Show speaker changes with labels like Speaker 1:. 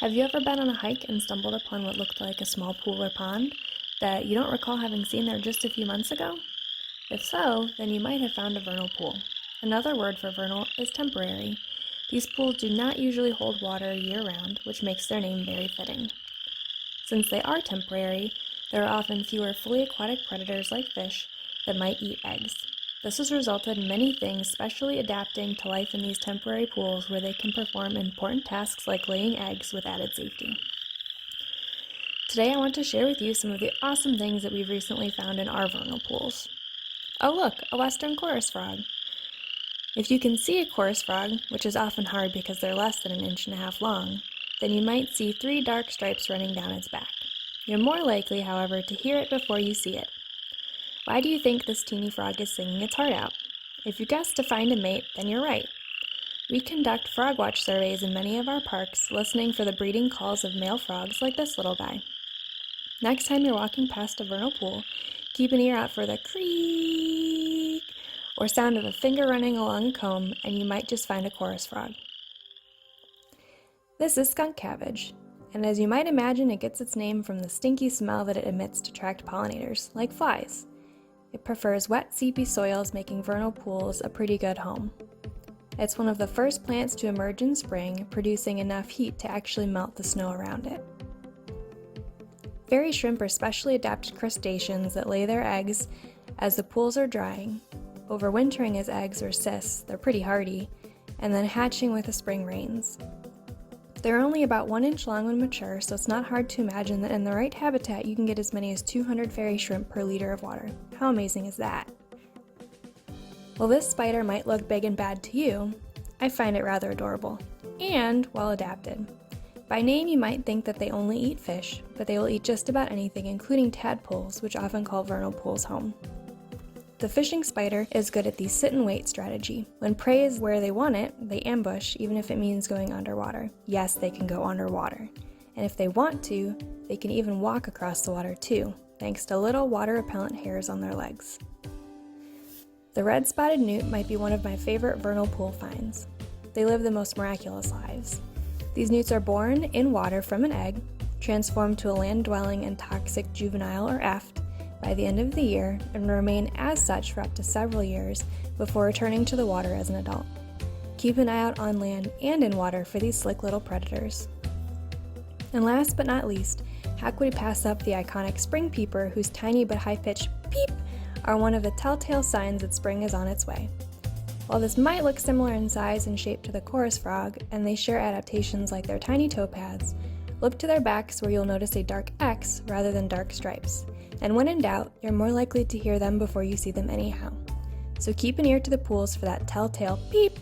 Speaker 1: Have you ever been on a hike and stumbled upon what looked like a small pool or pond that you don't recall having seen there just a few months ago? If so, then you might have found a vernal pool. Another word for vernal is temporary. These pools do not usually hold water year-round, which makes their name very fitting. Since they are temporary, there are often fewer fully aquatic predators like fish that might eat eggs. This has resulted in many things specially adapting to life in these temporary pools where they can perform important tasks like laying eggs with added safety. Today I want to share with you some of the awesome things that we've recently found in our vernal pools. Oh look, a western chorus frog. If you can see a chorus frog, which is often hard because they're less than 1.5 inches long, then you might see 3 dark stripes running down its back. You're more likely, however, to hear it before you see it. Why do you think this teeny frog is singing its heart out? If you guessed to find a mate, then you're right. We conduct frog watch surveys in many of our parks, listening for the breeding calls of male frogs like this little guy. Next time you're walking past a vernal pool, keep an ear out for the creak or sound of a finger running along a comb, and you might just find a chorus frog. This is skunk cabbage, and as you might imagine, it gets its name from the stinky smell that it emits to attract pollinators, like flies. It prefers wet, seepy soils, making vernal pools a pretty good home. It's one of the first plants to emerge in spring, producing enough heat to actually melt the snow around it. Fairy shrimp are specially adapted crustaceans that lay their eggs as the pools are drying, overwintering as eggs or cysts, they're pretty hardy, and then hatching with the spring rains. They're only about 1 inch long when mature, so it's not hard to imagine that in the right habitat you can get as many as 200 fairy shrimp per liter of water. How amazing is that? While this spider might look big and bad to you, I find it rather adorable, and well adapted. By name you might think that they only eat fish, but they will eat just about anything, including tadpoles, which often call vernal pools home. The fishing spider is good at the sit-and-wait strategy. When prey is where they want it, they ambush, even if it means going underwater. Yes, they can go underwater. And if they want to, they can even walk across the water too, thanks to little water-repellent hairs on their legs. The red spotted newt might be one of my favorite vernal pool finds. They live the most miraculous lives. These newts are born in water from an egg, transformed to a land-dwelling and toxic juvenile or eft, by the end of the year and remain as such for up to several years before returning to the water as an adult. Keep an eye out on land and in water for these slick little predators. And last but not least, how could we pass up the iconic spring peeper whose tiny but high-pitched peep are one of the telltale signs that spring is on its way. While this might look similar in size and shape to the chorus frog, and they share adaptations like their tiny toe pads, look to their backs where you'll notice a dark X rather than dark stripes. And when in doubt, you're more likely to hear them before you see them anyhow. So keep an ear to the pools for that telltale peep.